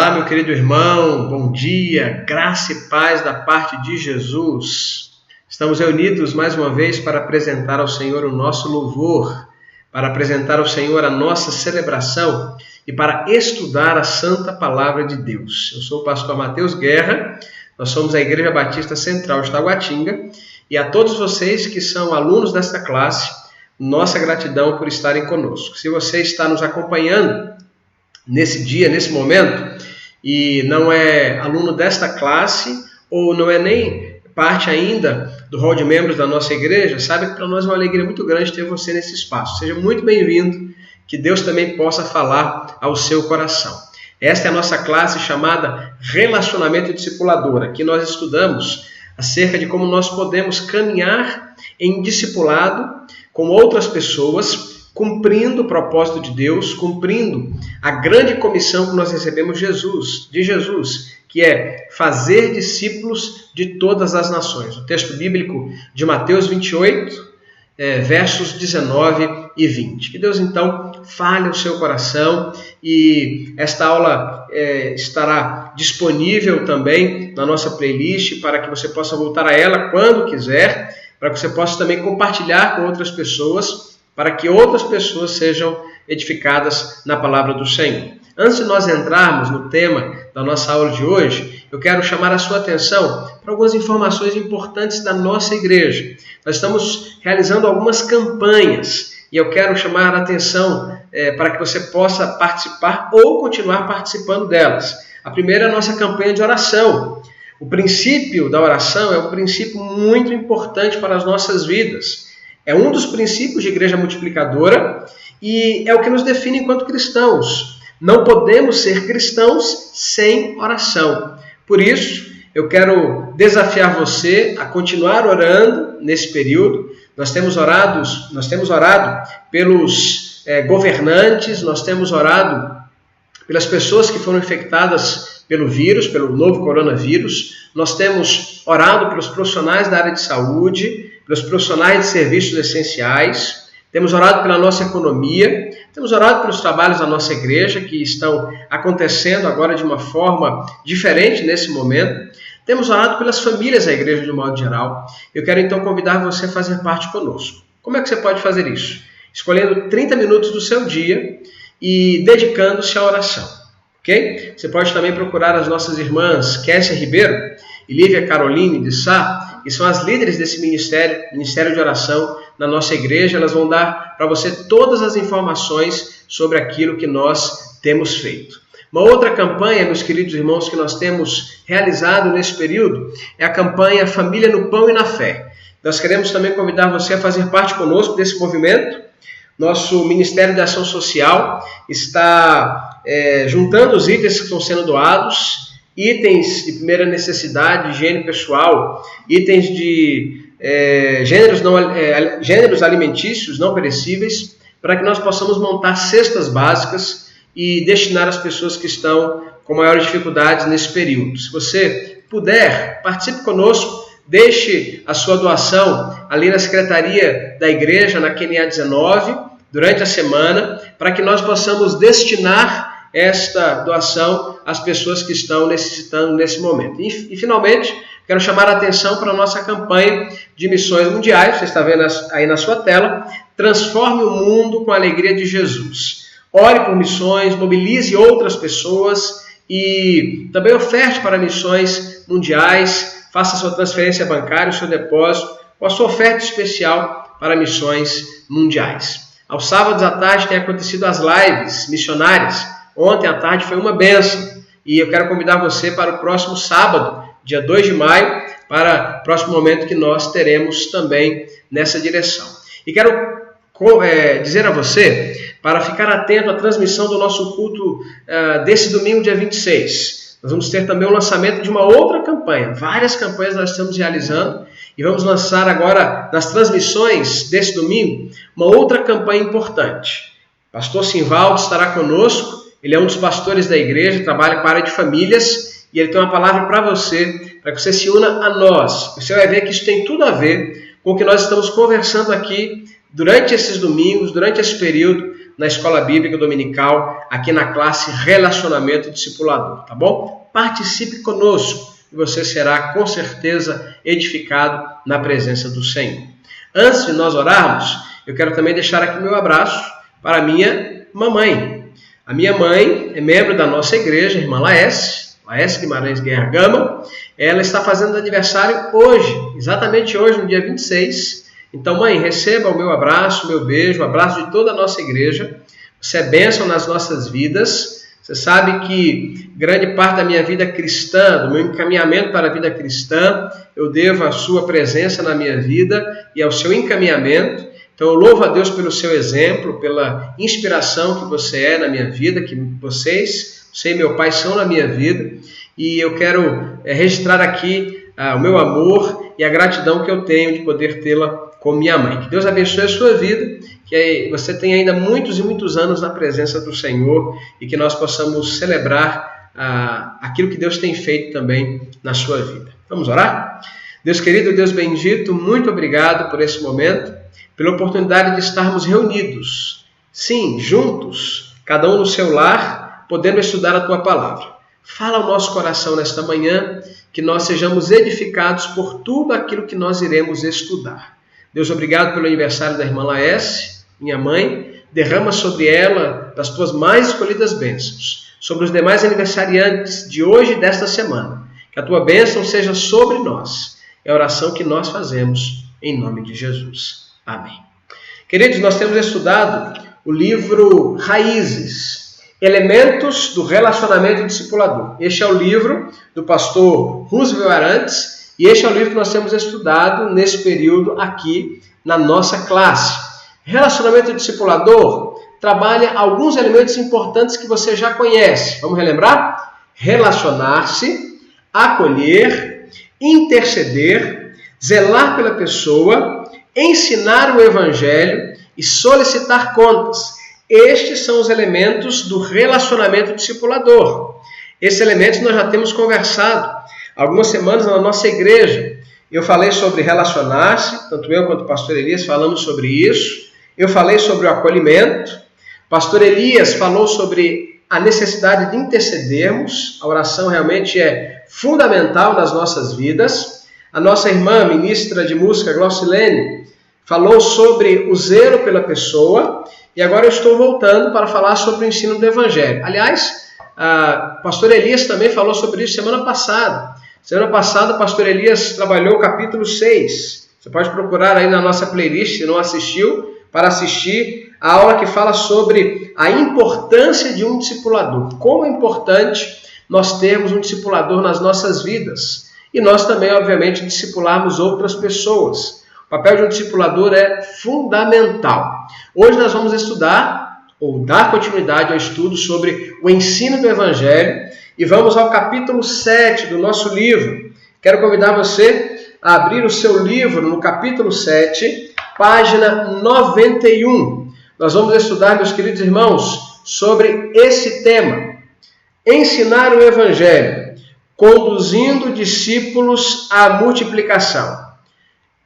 Olá, meu querido irmão, bom dia, graça e paz da parte de Jesus. Estamos reunidos mais uma vez para apresentar ao Senhor o nosso louvor, para apresentar ao Senhor a nossa celebração e para estudar a Santa Palavra de Deus. Eu sou o pastor Mateus Guerra, nós somos a Igreja Batista Central de Taguatinga e a todos vocês que são alunos desta classe, nossa gratidão por estarem conosco. Se você está nos acompanhando nesse dia, nesse momento, e não é aluno desta classe, ou não é nem parte ainda do hall de membros da nossa igreja, sabe que para nós é uma alegria muito grande ter você nesse espaço. Seja muito bem-vindo, que Deus também possa falar ao seu coração. Esta é a nossa classe chamada Relacionamento Discipulador. Aqui nós estudamos acerca de como nós podemos caminhar em discipulado com outras pessoas, cumprindo o propósito de Deus, cumprindo a grande comissão que nós recebemos de Jesus, que é fazer discípulos de todas as nações. O texto bíblico de Mateus 28, versos 19 e 20. Que Deus então fale o seu coração e esta aula estará disponível também na nossa playlist para que você possa voltar a ela quando quiser, para que você possa também compartilhar com outras pessoas, para que outras pessoas sejam edificadas na palavra do Senhor. Antes de nós entrarmos no tema da nossa aula de hoje, eu quero chamar a sua atenção para algumas informações importantes da nossa igreja. Nós estamos realizando algumas campanhas e eu quero chamar a atenção para que você possa participar ou continuar participando delas. A primeira é a nossa campanha de oração. O princípio da oração é um princípio muito importante para as nossas vidas. É um dos princípios de igreja multiplicadora e é o que nos define enquanto cristãos. Não podemos ser cristãos sem oração. Por isso, eu quero desafiar você a continuar orando nesse período. Nós temos orado pelos governantes, nós temos orado pelas pessoas que foram infectadas pelo vírus, pelo novo coronavírus. Nós temos orado pelos profissionais da área de saúde, pelos profissionais de serviços essenciais, temos orado pela nossa economia, temos orado pelos trabalhos da nossa igreja que estão acontecendo agora de uma forma diferente nesse momento, temos orado pelas famílias da igreja de um modo geral. Eu quero então convidar você a fazer parte conosco. Como é que você pode fazer isso? Escolhendo 30 minutos do seu dia e dedicando-se à oração, ok? Você pode também procurar as nossas irmãs Kessia Ribeiro e Lívia Caroline de Sá, que são as líderes desse ministério de oração na nossa igreja. Elas vão dar para você todas as informações sobre aquilo que nós temos feito. Uma outra campanha, meus queridos irmãos, que nós temos realizado nesse período é a campanha Família no Pão e na Fé. Nós queremos também convidar você a fazer parte conosco desse movimento. Nosso Ministério de Ação Social está juntando os itens que estão sendo doados, itens de primeira necessidade, higiene pessoal, itens de gêneros alimentícios não perecíveis, para que nós possamos montar cestas básicas e destinar às pessoas que estão com maiores dificuldades nesse período. Se você puder, participe conosco, deixe a sua doação ali na secretaria da igreja, na QNA 19, durante a semana, para que nós possamos destinar esta doação às pessoas que estão necessitando nesse momento. E finalmente, quero chamar a atenção para a nossa campanha de missões mundiais. Você está vendo aí na sua tela. Transforme o mundo com a alegria de Jesus. Ore por missões, mobilize outras pessoas e também oferte para missões mundiais. Faça a sua transferência bancária, o seu depósito, com a sua oferta especial para missões mundiais. Aos sábados à tarde tem acontecido as lives missionárias. Ontem à tarde foi uma bênção e eu quero convidar você para o próximo sábado, dia 2 de maio, para o próximo momento que nós teremos também nessa direção. E quero dizer a você para ficar atento à transmissão do nosso culto desse domingo, dia 26. Nós vamos ter também o lançamento de uma outra campanha. Várias campanhas nós estamos realizando e vamos lançar agora, nas transmissões desse domingo, uma outra campanha importante. Pastor Simvaldo estará conosco. Ele é um dos pastores da igreja, trabalha com a área de famílias e ele tem uma palavra para você, para que você se una a nós. Você vai ver que isso tem tudo a ver com o que nós estamos conversando aqui durante esses domingos, durante esse período, na Escola Bíblica Dominical, aqui na classe Relacionamento Discipulador, tá bom? Participe conosco e você será com certeza edificado na presença do Senhor. Antes de nós orarmos, eu quero também deixar aqui meu abraço para a minha mamãe. A minha mãe é membro da nossa igreja, irmã Laércio Guimarães Guerra Gama. Ela está fazendo aniversário hoje, exatamente hoje, no dia 26. Então, mãe, receba o meu abraço, o meu beijo, o abraço de toda a nossa igreja. Você é bênção nas nossas vidas. Você sabe que grande parte da minha vida cristã, do meu encaminhamento para a vida cristã, eu devo à sua presença na minha vida e ao seu encaminhamento. Então eu louvo a Deus pelo seu exemplo, pela inspiração que você é na minha vida, que você e meu pai são na minha vida. E eu quero registrar aqui o meu amor e a gratidão que eu tenho de poder tê-la como minha mãe. Que Deus abençoe a sua vida, que você tenha ainda muitos e muitos anos na presença do Senhor e que nós possamos celebrar aquilo que Deus tem feito também na sua vida. Vamos orar? Deus querido, Deus bendito, muito obrigado por esse momento, pela oportunidade de estarmos reunidos, sim, juntos, cada um no seu lar, podendo estudar a Tua Palavra. Fala ao nosso coração nesta manhã, que nós sejamos edificados por tudo aquilo que nós iremos estudar. Deus, obrigado pelo aniversário da irmã Laércio, minha mãe. Derrama sobre ela das Tuas mais escolhidas bênçãos, sobre os demais aniversariantes de hoje e desta semana. Que a Tua bênção seja sobre nós. É a oração que nós fazemos em nome de Jesus. Amém. Queridos, nós temos estudado o livro Raízes, Elementos do Relacionamento Discipulador. Este é o livro do pastor Roosevelt Arantes e este é o livro que nós temos estudado nesse período aqui na nossa classe. Relacionamento discipulador trabalha alguns elementos importantes que você já conhece. Vamos relembrar? Relacionar-se, acolher, interceder, zelar pela pessoa, ensinar o Evangelho e solicitar contas. Estes são os elementos do relacionamento discipulador. Esses elementos nós já temos conversado há algumas semanas na nossa igreja. Eu falei sobre relacionar-se, tanto eu quanto o pastor Elias falamos sobre isso. Eu falei sobre o acolhimento. O pastor Elias falou sobre a necessidade de intercedermos. A oração realmente é fundamental nas nossas vidas. A nossa irmã, ministra de música, Glaucilene, falou sobre o zelo pela pessoa. E agora eu estou voltando para falar sobre o ensino do Evangelho. Aliás, o pastor Elias também falou sobre isso semana passada. Semana passada o pastor Elias trabalhou o capítulo 6. Você pode procurar aí na nossa playlist, se não assistiu, para assistir a aula que fala sobre a importância de um discipulador. Como é importante nós termos um discipulador nas nossas vidas. E nós também, obviamente, discipularmos outras pessoas. O papel de um discipulador é fundamental. Hoje nós vamos estudar, ou dar continuidade ao estudo sobre o ensino do Evangelho, e vamos ao capítulo 7 do nosso livro. Quero convidar você a abrir o seu livro no capítulo 7, página 91. Nós vamos estudar, meus queridos irmãos, sobre esse tema: ensinar o Evangelho, conduzindo discípulos à multiplicação.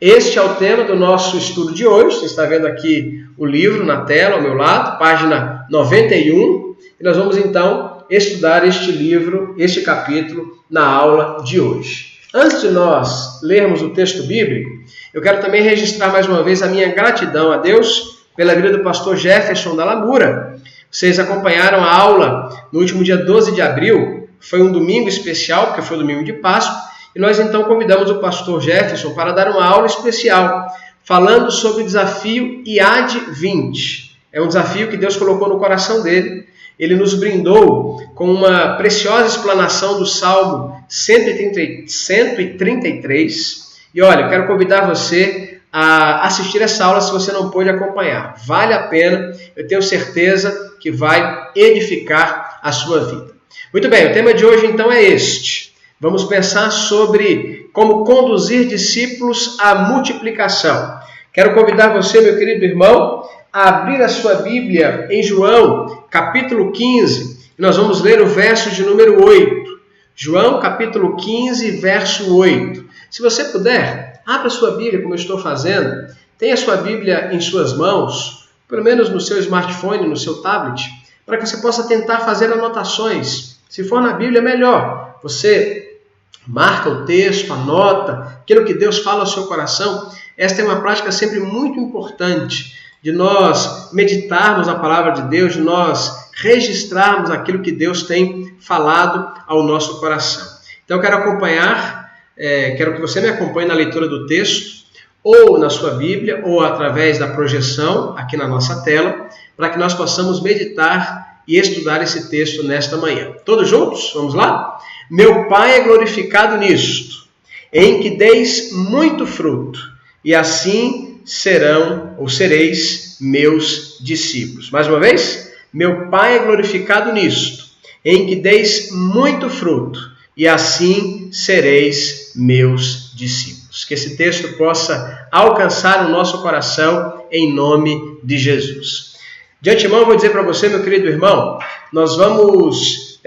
Este é o tema do nosso estudo de hoje. Você está vendo aqui o livro na tela ao meu lado, página 91. E nós vamos então estudar este livro, este capítulo, na aula de hoje. Antes de nós lermos o texto bíblico, eu quero também registrar mais uma vez a minha gratidão a Deus pela vida do pastor Jefferson da Lamura. Vocês acompanharam a aula no último dia 12 de abril. Foi um domingo especial, porque foi o domingo de Páscoa. E nós então convidamos o pastor Jefferson para dar uma aula especial, falando sobre o desafio IAD 20. É um desafio que Deus colocou no coração dele. Ele nos brindou com uma preciosa explanação do Salmo 133. E olha, eu quero convidar você a assistir essa aula se você não pôde acompanhar. Vale a pena, eu tenho certeza que vai edificar a sua vida. Muito bem, o tema de hoje então é este. Vamos pensar sobre como conduzir discípulos à multiplicação. Quero convidar você, meu querido irmão, a abrir a sua Bíblia em João, capítulo 15. E nós vamos ler o verso de número 8. João, capítulo 15, verso 8. Se você puder, abra a sua Bíblia, como eu estou fazendo. Tenha a sua Bíblia em suas mãos. pelo menos no seu smartphone, no seu tablet, para que você possa tentar fazer anotações. Se for na Bíblia, melhor. Você marca o texto, anota aquilo que Deus fala ao seu coração. Esta é uma prática sempre muito importante, de nós meditarmos na palavra de Deus, de nós registrarmos aquilo que Deus tem falado ao nosso coração. Então, eu quero que você me acompanhe na leitura do texto, ou na sua Bíblia, ou através da projeção aqui na nossa tela, para que nós possamos meditar e estudar esse texto nesta manhã. Todos juntos? Vamos lá? Meu Pai é glorificado nisto, em que deis muito fruto, e assim serão ou sereis meus discípulos. Mais uma vez, meu Pai é glorificado nisto, em que deis muito fruto, e assim sereis meus discípulos. Que esse texto possa alcançar o nosso coração em nome de Jesus. De antemão, eu vou dizer para você, meu querido irmão, nós vamos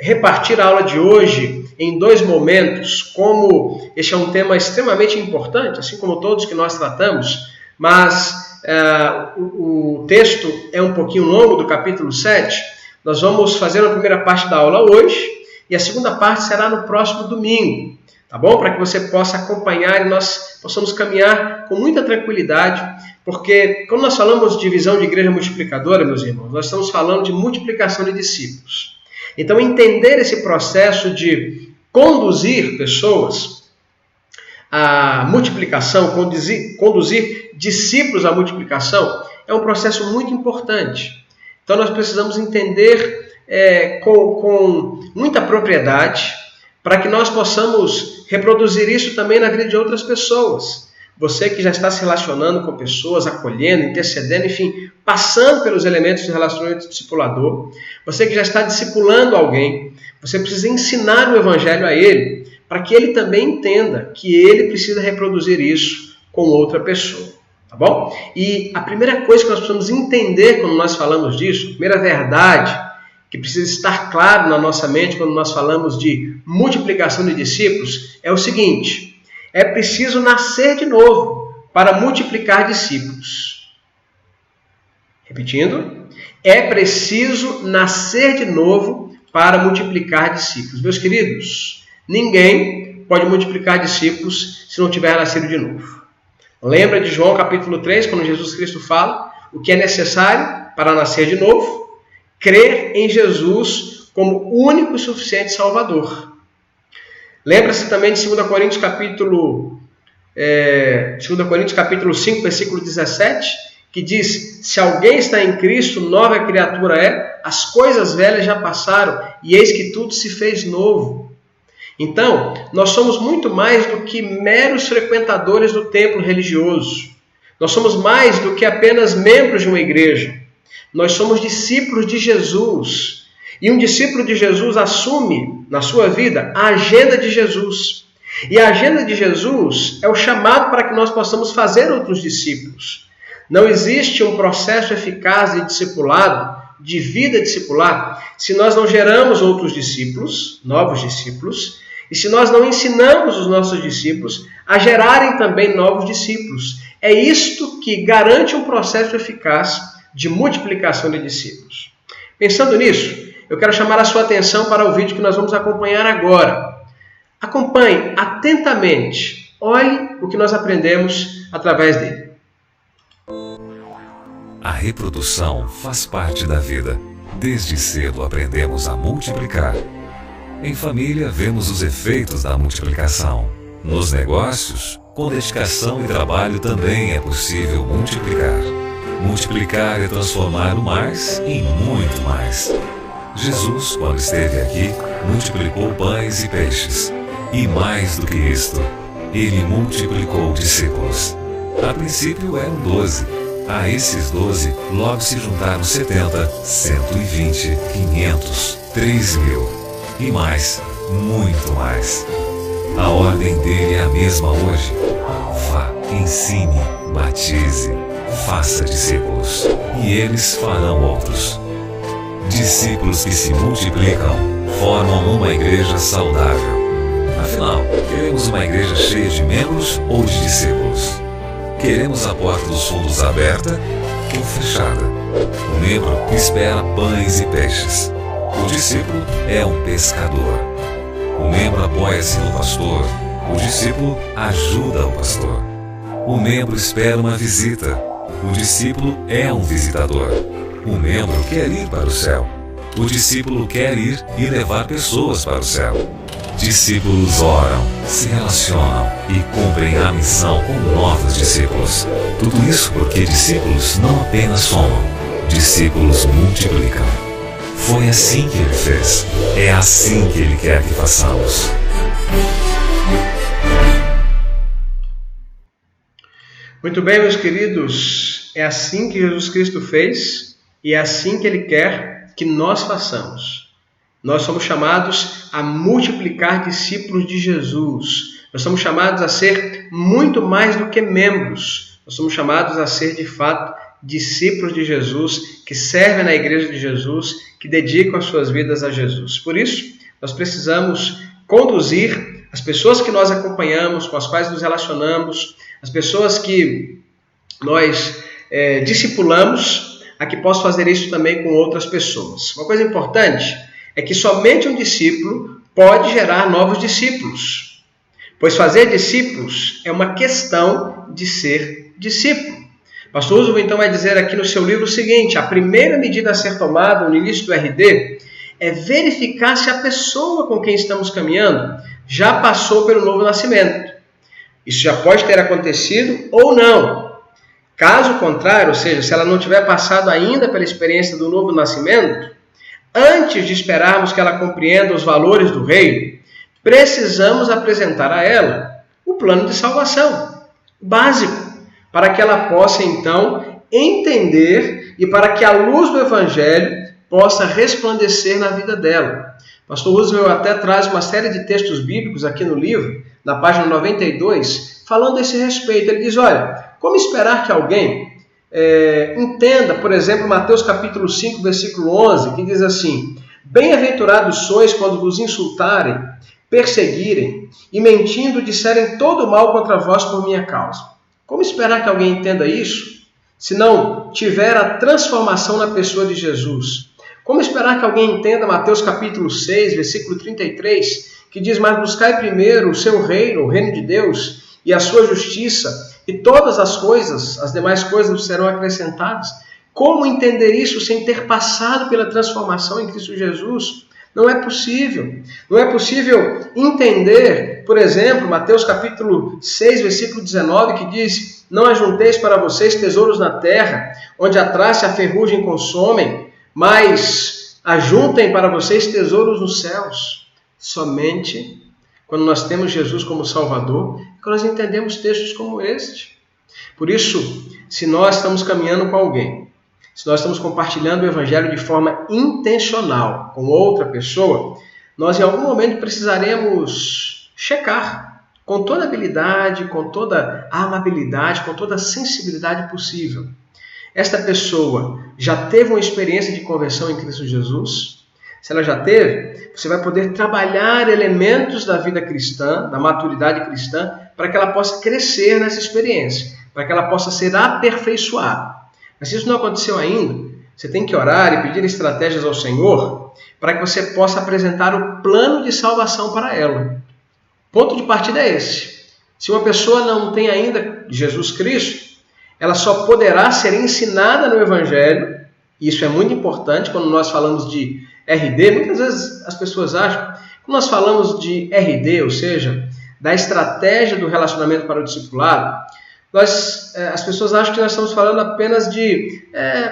repartir a aula de hoje em 2 momentos, como este é um tema extremamente importante, assim como todos que nós tratamos, mas o texto é um pouquinho longo do capítulo 7. Nós vamos fazer a primeira parte da aula hoje e a segunda parte será no próximo domingo, tá bom? Para que você possa acompanhar e nós possamos caminhar com muita tranquilidade, porque quando nós falamos de visão de igreja multiplicadora, meus irmãos, nós estamos falando de multiplicação de discípulos. Então, entender esse processo de conduzir pessoas à multiplicação, conduzir discípulos à multiplicação, é um processo muito importante. Então, nós precisamos entender com muita propriedade, para que nós possamos reproduzir isso também na vida de outras pessoas. Você que já está se relacionando com pessoas, acolhendo, intercedendo, enfim, passando pelos elementos de relacionamento discipulador, você que já está discipulando alguém, você precisa ensinar o evangelho a ele, para que ele também entenda que ele precisa reproduzir isso com outra pessoa, tá bom? E a primeira coisa que nós precisamos entender quando nós falamos disso, a primeira verdade que precisa estar claro na nossa mente quando nós falamos de multiplicação de discípulos, é o seguinte: é preciso nascer de novo para multiplicar discípulos. Repetindo, é preciso nascer de novo para multiplicar discípulos. Meus queridos, ninguém pode multiplicar discípulos se não tiver nascido de novo. Lembra de João capítulo 3, quando Jesus Cristo fala o que é necessário para nascer de novo? Crer em Jesus como único e suficiente Salvador. Lembra-se também de 2 Coríntios capítulo 5, versículo 17, que diz: se alguém está em Cristo, nova criatura é, as coisas velhas já passaram, e eis que tudo se fez novo. Então, nós somos muito mais do que meros frequentadores do templo religioso. Nós somos mais do que apenas membros de uma igreja. Nós somos discípulos de Jesus. E um discípulo de Jesus assume, na sua vida, a agenda de Jesus. E a agenda de Jesus é o chamado para que nós possamos fazer outros discípulos. Não existe um processo eficaz de discipulado, de vida discipulada, se nós não geramos outros discípulos, novos discípulos, e se nós não ensinamos os nossos discípulos a gerarem também novos discípulos. É isto que garante um processo eficaz de multiplicação de discípulos. Pensando nisso, eu quero chamar a sua atenção para o vídeo que nós vamos acompanhar agora. Acompanhe atentamente, olhe o que nós aprendemos através dele. A reprodução faz parte da vida. Desde cedo aprendemos a multiplicar. Em família, vemos os efeitos da multiplicação. Nos negócios, com dedicação e trabalho também é possível multiplicar. Multiplicar é transformar o mais em muito mais. Jesus, quando esteve aqui, multiplicou pães e peixes. E mais do que isto, ele multiplicou discípulos. A princípio eram 12. A esses 12, logo se juntaram 70, 120, 500, 3.000. E mais, muito mais. A ordem dele é a mesma hoje. Vá, ensine, batize, faça discípulos, e eles farão outros. Discípulos que se multiplicam formam uma igreja saudável. Afinal, queremos uma igreja cheia de membros ou de discípulos? Queremos a porta dos fundos aberta? ou fechada. O membro espera pães e peixes. O discípulo é um pescador. O membro apoia-se no pastor. O discípulo ajuda o pastor. O membro espera uma visita. O discípulo é um visitador. O membro quer ir para o céu. O discípulo quer ir e levar pessoas para o céu. Discípulos oram, se relacionam e cumprem a missão com novos discípulos. Tudo isso porque discípulos não apenas somam, discípulos multiplicam. Foi assim que ele fez. É assim que ele quer que façamos. Muito bem, meus queridos. É assim que Jesus Cristo fez e é assim que ele quer que nós façamos. Nós somos chamados a multiplicar discípulos de Jesus. Nós somos chamados a ser muito mais do que membros. Nós somos chamados a ser, de fato, discípulos de Jesus, que servem na igreja de Jesus, que dedicam as suas vidas a Jesus. Por isso, nós precisamos conduzir as pessoas que nós acompanhamos, com as quais nos relacionamos, as pessoas que nós discipulamos, a que possam fazer isso também com outras pessoas. Uma coisa importante é que somente um discípulo pode gerar novos discípulos, pois fazer discípulos é uma questão de ser discípulo. Pastor Roosevelt então vai dizer aqui no seu livro o seguinte: a primeira medida a ser tomada no início do RD é verificar se a pessoa com quem estamos caminhando já passou pelo novo nascimento. Isso já pode ter acontecido ou não. Caso contrário, ou seja, se ela não tiver passado ainda pela experiência do novo nascimento, antes de esperarmos que ela compreenda os valores do reino, precisamos apresentar a ela o plano de salvação básico, para que ela possa então entender e para que a luz do Evangelho possa resplandecer na vida dela. Pastor Roosevelt até traz uma série de textos bíblicos aqui no livro, na página 92, falando a esse respeito. Ele diz, olha, como esperar que alguém entenda, por exemplo, Mateus capítulo 5, versículo 11, que diz assim: bem-aventurados sois quando vos insultarem, perseguirem e mentindo disserem todo mal contra vós por minha causa. Como esperar que alguém entenda isso, se não tiver a transformação na pessoa de Jesus? Como esperar que alguém entenda Mateus capítulo 6, versículo 33, que diz, mas buscai primeiro o seu reino, o reino de Deus, e a sua justiça, e todas as coisas, as demais coisas serão acrescentadas? Como entender isso sem ter passado pela transformação em Cristo Jesus? Não é possível. Não é possível entender, por exemplo, Mateus capítulo 6, versículo 19, que diz, não ajunteis para vocês tesouros na terra, onde a traça e a ferrugem consomem, mas ajuntem para vocês tesouros nos céus. Somente quando nós temos Jesus como Salvador, que nós entendemos textos como este. Por isso, se nós estamos caminhando com alguém, se nós estamos compartilhando o Evangelho de forma intencional com outra pessoa, nós em algum momento precisaremos checar com toda habilidade, com toda a amabilidade, com toda a sensibilidade possível. Esta pessoa já teve uma experiência de conversão em Cristo Jesus? Se ela já teve, você vai poder trabalhar elementos da vida cristã, da maturidade cristã, para que ela possa crescer nessa experiência, para que ela possa ser aperfeiçoada. Mas se isso não aconteceu ainda, você tem que orar e pedir estratégias ao Senhor para que você possa apresentar o plano de salvação para ela. O ponto de partida é esse. Se uma pessoa não tem ainda Jesus Cristo, ela só poderá ser ensinada no Evangelho, e isso é muito importante quando nós falamos de RD. Muitas vezes as pessoas acham, quando nós falamos de RD, ou seja, da estratégia do relacionamento para o discipulado, as pessoas acham que nós estamos falando apenas de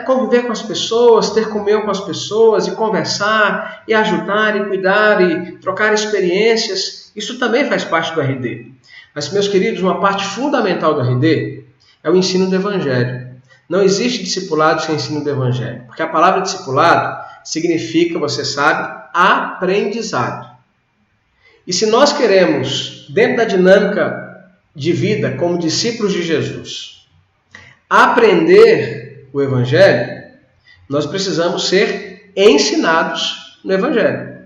conviver com as pessoas, ter comunhão com as pessoas, e conversar, e ajudar, e cuidar, e trocar experiências. Isso também faz parte do RD. Mas, meus queridos, uma parte fundamental do RD é o ensino do Evangelho. Não existe discipulado sem ensino do Evangelho, porque a palavra discipulado significa, você sabe, aprendizado. E se nós queremos, dentro da dinâmica de vida como discípulos de Jesus, aprender o Evangelho, nós precisamos ser ensinados no Evangelho.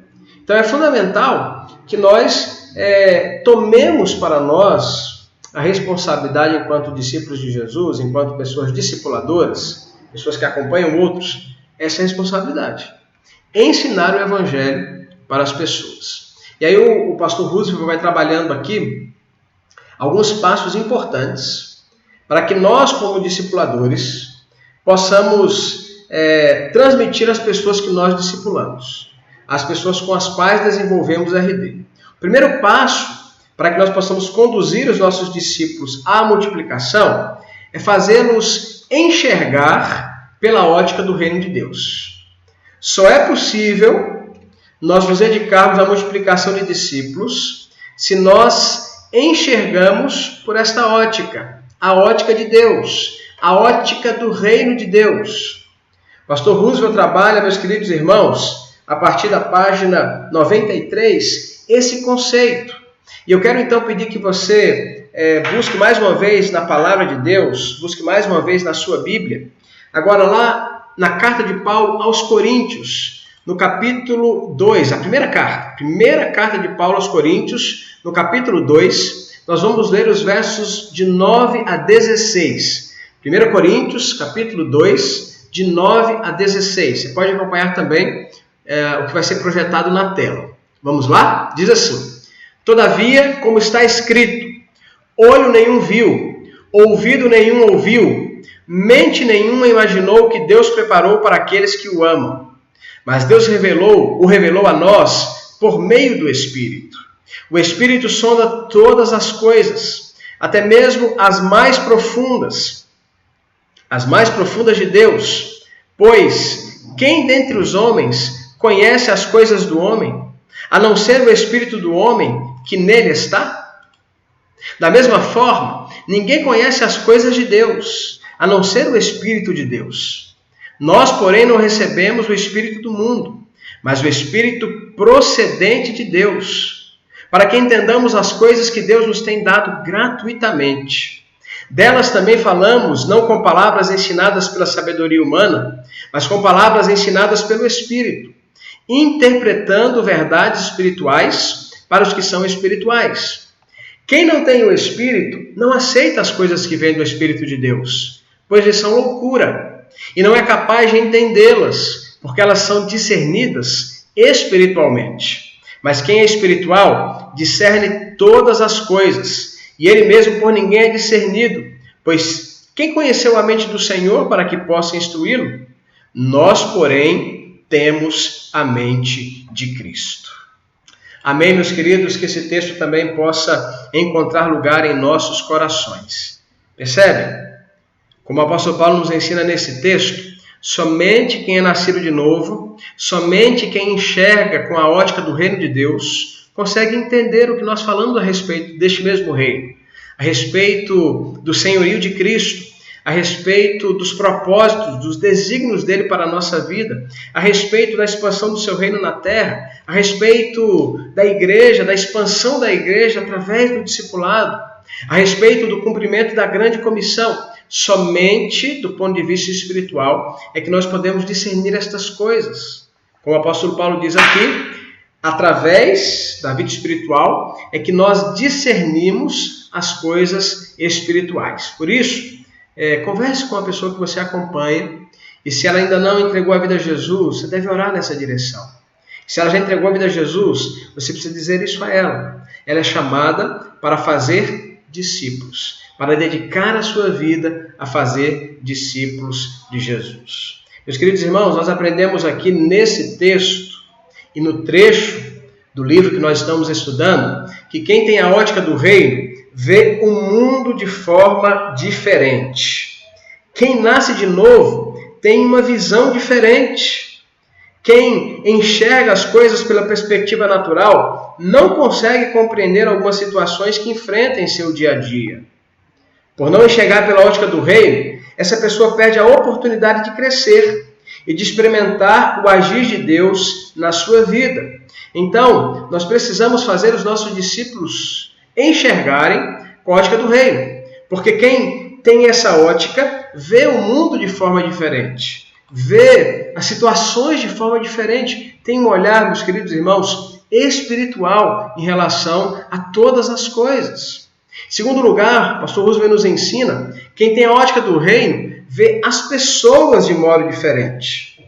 Então é fundamental que nós tomemos para nós a responsabilidade enquanto discípulos de Jesus, enquanto pessoas discipuladoras, pessoas que acompanham outros, essa é a responsabilidade. Ensinar o Evangelho para as pessoas. E aí o pastor Roosevelt vai trabalhando aqui alguns passos importantes para que nós, como discipuladores, possamos transmitir às pessoas que nós discipulamos, às pessoas com as quais desenvolvemos RD. O primeiro passo para que nós possamos conduzir os nossos discípulos à multiplicação é fazê-los enxergar pela ótica do reino de Deus. Só é possível nós nos dedicarmos à multiplicação de discípulos se nós enxergamos por esta ótica, a ótica de Deus, a ótica do reino de Deus. O pastor Roosevelt trabalha, meus queridos irmãos, a partir da página 93, esse conceito. E eu quero então pedir que você busque mais uma vez na palavra de Deus, busque mais uma vez na sua Bíblia. Agora lá na carta de Paulo aos Coríntios, no capítulo 2, a primeira carta de Paulo aos Coríntios, no capítulo 2, nós vamos ler os versos de 9 a 16. 1 Coríntios, capítulo 2, de 9 a 16. Você pode acompanhar também o que vai ser projetado na tela. Vamos lá? Diz assim: todavia, como está escrito, olho nenhum viu, ouvido nenhum ouviu, mente nenhuma imaginou o que Deus preparou para aqueles que o amam. Mas Deus o revelou a nós por meio do Espírito. O Espírito sonda todas as coisas, até mesmo as mais profundas de Deus. Pois quem dentre os homens conhece as coisas do homem, a não ser o Espírito do homem que nele está? Da mesma forma, ninguém conhece as coisas de Deus, a não ser o Espírito de Deus. Nós, porém, não recebemos o Espírito do mundo, mas o Espírito procedente de Deus, para que entendamos as coisas que Deus nos tem dado gratuitamente. Delas também falamos, não com palavras ensinadas pela sabedoria humana, mas com palavras ensinadas pelo Espírito, interpretando verdades espirituais para os que são espirituais. Quem não tem o Espírito não aceita as coisas que vêm do Espírito de Deus, pois lhes são loucura, e não é capaz de entendê-las, porque elas são discernidas espiritualmente. Mas quem é espiritual discerne todas as coisas, e ele mesmo por ninguém é discernido, pois quem conheceu a mente do Senhor para que possa instruí-lo? Nós, porém, temos a mente de Cristo. Amém, meus queridos, que esse texto também possa encontrar lugar em nossos corações. Percebem? Como o apóstolo Paulo nos ensina nesse texto, somente quem é nascido de novo, somente quem enxerga com a ótica do reino de Deus, consegue entender o que nós falamos a respeito deste mesmo reino, a respeito do senhorio de Cristo, a respeito dos propósitos, dos desígnios dele para a nossa vida, a respeito da expansão do seu reino na terra, a respeito da igreja, da expansão da igreja através do discipulado, a respeito do cumprimento da grande comissão. Somente do ponto de vista espiritual é que nós podemos discernir estas coisas. Como o apóstolo Paulo diz aqui, através da vida espiritual é que nós discernimos as coisas espirituais. Por isso, converse com a pessoa que você acompanha, e se ela ainda não entregou a vida a Jesus, você deve orar nessa direção. Se ela já entregou a vida a Jesus, você precisa dizer isso a ela. Ela é chamada para fazer discípulos, para dedicar a sua vida a fazer discípulos de Jesus. Meus queridos irmãos, nós aprendemos aqui nesse texto e no trecho do livro que nós estamos estudando, que quem tem a ótica do reino vê o mundo de forma diferente. Quem nasce de novo tem uma visão diferente. Quem enxerga as coisas pela perspectiva natural não consegue compreender algumas situações que enfrenta em seu dia a dia. Por não enxergar pela ótica do reino, essa pessoa perde a oportunidade de crescer e de experimentar o agir de Deus na sua vida. Então, nós precisamos fazer os nossos discípulos enxergarem com a ótica do reino. Porque quem tem essa ótica vê o mundo de forma diferente, vê as situações de forma diferente, tem um olhar, meus queridos irmãos, espiritual em relação a todas as coisas. Em segundo lugar, o pastor Roosevelt nos ensina, quem tem a ótica do reino vê as pessoas de modo diferente.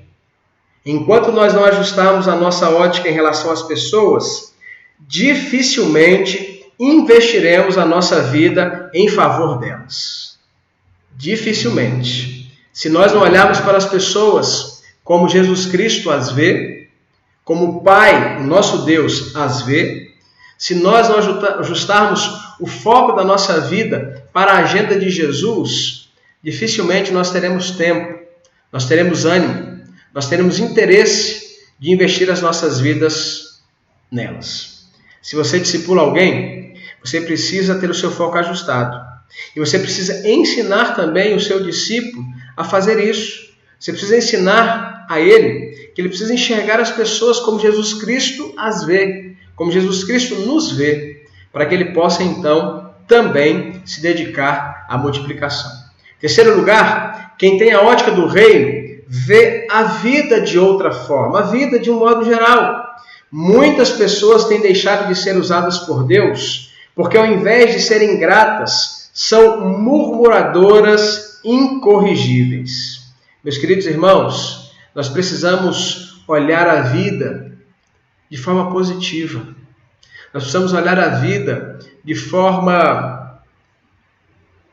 Enquanto nós não ajustarmos a nossa ótica em relação às pessoas, dificilmente investiremos a nossa vida em favor delas. Dificilmente. Se nós não olharmos para as pessoas como Jesus Cristo as vê, como o Pai, o nosso Deus, as vê, se nós não ajustarmos o foco da nossa vida para a agenda de Jesus, dificilmente nós teremos tempo, nós teremos ânimo, nós teremos interesse de investir as nossas vidas nelas. Se você discipula alguém, você precisa ter o seu foco ajustado. E você precisa ensinar também o seu discípulo a fazer isso. Você precisa ensinar a ele que ele precisa enxergar as pessoas como Jesus Cristo as vê, como Jesus Cristo nos vê, para que ele possa então também se dedicar à multiplicação. Em terceiro lugar, quem tem a ótica do reino vê a vida de outra forma, a vida de um modo geral. Muitas pessoas têm deixado de ser usadas por Deus porque, ao invés de serem gratas, são murmuradoras incorrigíveis. Meus queridos irmãos, nós precisamos olhar a vida de forma positiva. Nós precisamos olhar a vida de forma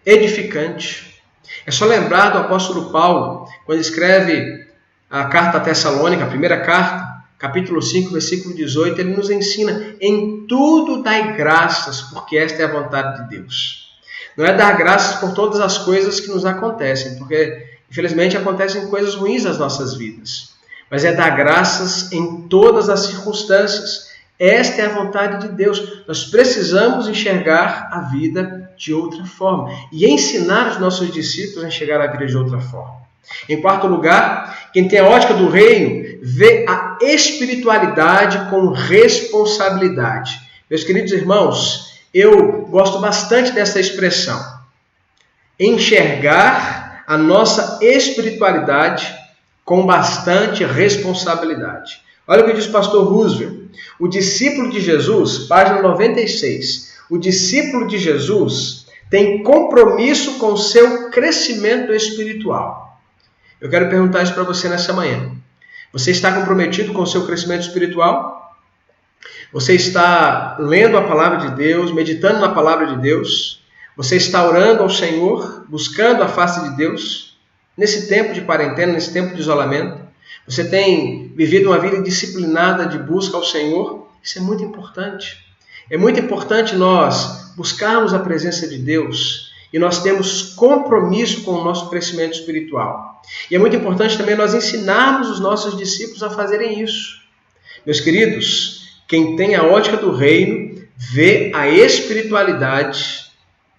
edificante. É só lembrar do apóstolo Paulo, quando escreve a carta a Tessalônica, a primeira carta, capítulo 5, versículo 18, ele nos ensina: em tudo dai graças, porque esta é a vontade de Deus. Não é dar graças por todas as coisas que nos acontecem, porque infelizmente acontecem coisas ruins nas nossas vidas, mas é dar graças em todas as circunstâncias. Esta é a vontade de Deus. Nós precisamos enxergar a vida de outra forma e ensinar os nossos discípulos a enxergar a vida de outra forma. Em quarto lugar, quem tem a ótica do reino vê a espiritualidade com responsabilidade. Meus queridos irmãos, eu gosto bastante dessa expressão. Enxergar a nossa espiritualidade com bastante responsabilidade. Olha o que diz o pastor Roosevelt. O discípulo de Jesus, página 96. O discípulo de Jesus tem compromisso com o seu crescimento espiritual. Eu quero perguntar isso para você nessa manhã. Você está comprometido com o seu crescimento espiritual? Você está lendo a palavra de Deus, meditando na palavra de Deus? Você está orando ao Senhor, buscando a face de Deus? Nesse tempo de quarentena, nesse tempo de isolamento? Você tem vivido uma vida disciplinada de busca ao Senhor? Isso é muito importante. É muito importante nós buscarmos a presença de Deus e nós temos compromisso com o nosso crescimento espiritual. E é muito importante também nós ensinarmos os nossos discípulos a fazerem isso. Meus queridos, quem tem a ótica do reino vê a espiritualidade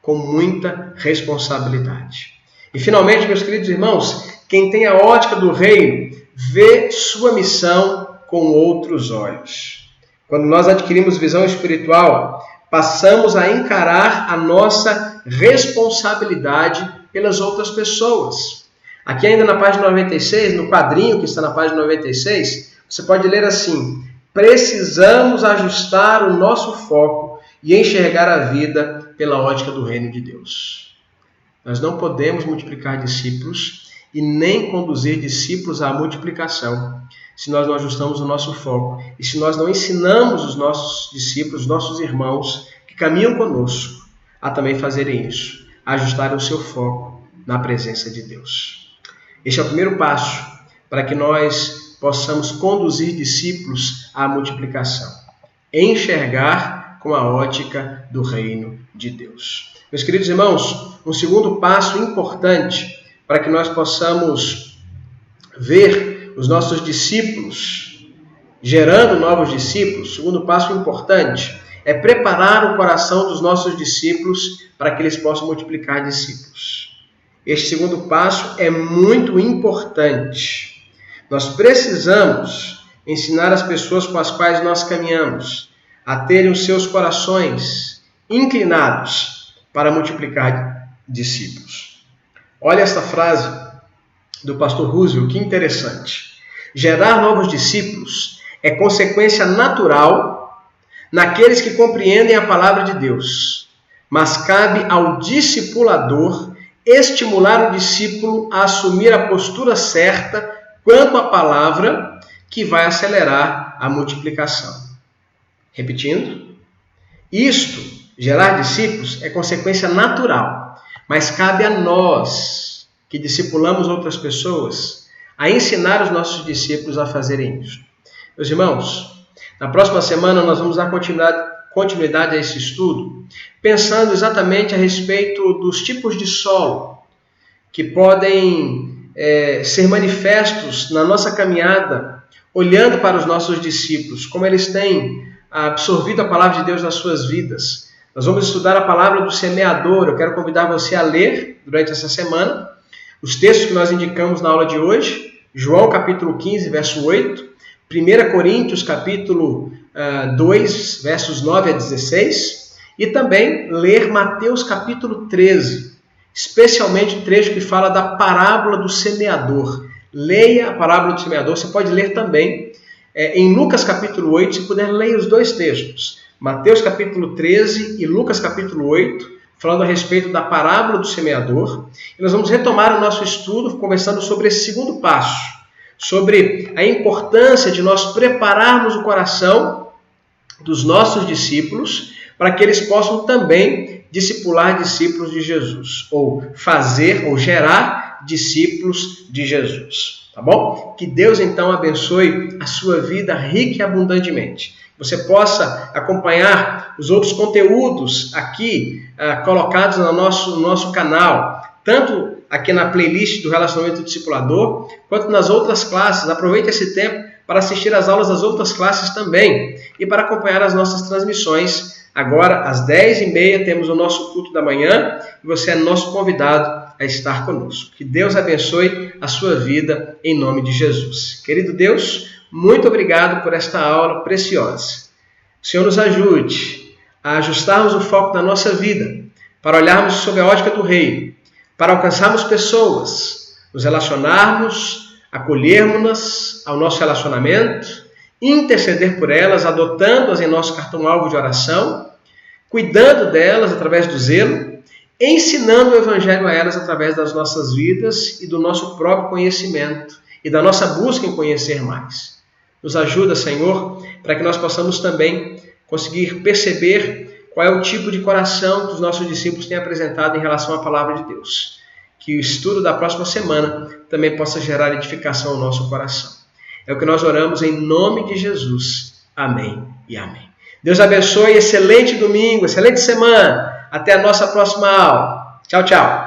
com muita responsabilidade. E finalmente, meus queridos irmãos, quem tem a ótica do reino vê sua missão com outros olhos. Quando nós adquirimos visão espiritual, passamos a encarar a nossa responsabilidade pelas outras pessoas. Aqui ainda na página 96, no quadrinho que está na página 96, você pode ler assim: precisamos ajustar o nosso foco e enxergar a vida pela ótica do reino de Deus. Nós não podemos multiplicar discípulos e nem conduzir discípulos à multiplicação se nós não ajustamos o nosso foco e se nós não ensinamos os nossos discípulos, os nossos irmãos que caminham conosco a também fazerem isso, a ajustarem o seu foco na presença de Deus. Este é o primeiro passo para que nós possamos conduzir discípulos à multiplicação, enxergar com a ótica do reino de Deus. Meus queridos irmãos, um segundo passo importante para que nós possamos ver os nossos discípulos gerando novos discípulos, segundo passo importante é preparar o coração dos nossos discípulos para que eles possam multiplicar discípulos. Este segundo passo é muito importante. Nós precisamos ensinar as pessoas com as quais nós caminhamos a terem os seus corações inclinados para multiplicar discípulos. Olha esta frase do pastor Roosevelt, que interessante. Gerar novos discípulos é consequência natural naqueles que compreendem a palavra de Deus, mas cabe ao discipulador estimular o discípulo a assumir a postura certa quanto à palavra que vai acelerar a multiplicação. Repetindo, isto, gerar discípulos, é consequência natural, mas cabe a nós, que discipulamos outras pessoas, a ensinar os nossos discípulos a fazerem isso. Meus irmãos, na próxima semana nós vamos dar continuidade a esse estudo, pensando exatamente a respeito dos tipos de solo que podem ser manifestos na nossa caminhada, olhando para os nossos discípulos, como eles têm absorvido a palavra de Deus nas suas vidas. Nós vamos estudar a palavra do semeador. Eu quero convidar você a ler durante essa semana os textos que nós indicamos na aula de hoje, João capítulo 15, verso 8, 1 Coríntios capítulo 2, versos 9 a 16, e também ler Mateus capítulo 13, especialmente o trecho que fala da parábola do semeador. Leia a parábola do semeador. Você pode ler também em Lucas capítulo 8, se puder, leia os dois textos, Mateus capítulo 13 e Lucas capítulo 8, falando a respeito da parábola do semeador. E nós vamos retomar o nosso estudo conversando sobre esse segundo passo, sobre a importância de nós prepararmos o coração dos nossos discípulos para que eles possam também discipular discípulos de Jesus, ou fazer ou gerar discípulos de Jesus. Tá bom? Que Deus então abençoe a sua vida rica e abundantemente. Você possa acompanhar os outros conteúdos aqui colocados no nosso canal, tanto aqui na playlist do Relacionamento Discipulador, quanto nas outras classes. Aproveite esse tempo para assistir às aulas das outras classes também e para acompanhar as nossas transmissões. Agora, às 10h30, temos o nosso culto da manhã e você é nosso convidado a estar conosco. Que Deus abençoe a sua vida em nome de Jesus. Querido Deus, muito obrigado por esta aula preciosa. O Senhor nos ajude a ajustarmos o foco da nossa vida, para olharmos sob a ótica do reino, para alcançarmos pessoas, nos relacionarmos, acolhermos-nas ao nosso relacionamento, interceder por elas, adotando-as em nosso cartão-alvo de oração, cuidando delas através do zelo, ensinando o Evangelho a elas através das nossas vidas e do nosso próprio conhecimento e da nossa busca em conhecer mais. Nos ajuda, Senhor, para que nós possamos também conseguir perceber qual é o tipo de coração que os nossos discípulos têm apresentado em relação à palavra de Deus. Que o estudo da próxima semana também possa gerar edificação ao nosso coração. É o que nós oramos em nome de Jesus. Amém e amém. Deus abençoe, excelente domingo, excelente semana. Até a nossa próxima aula. Tchau, tchau.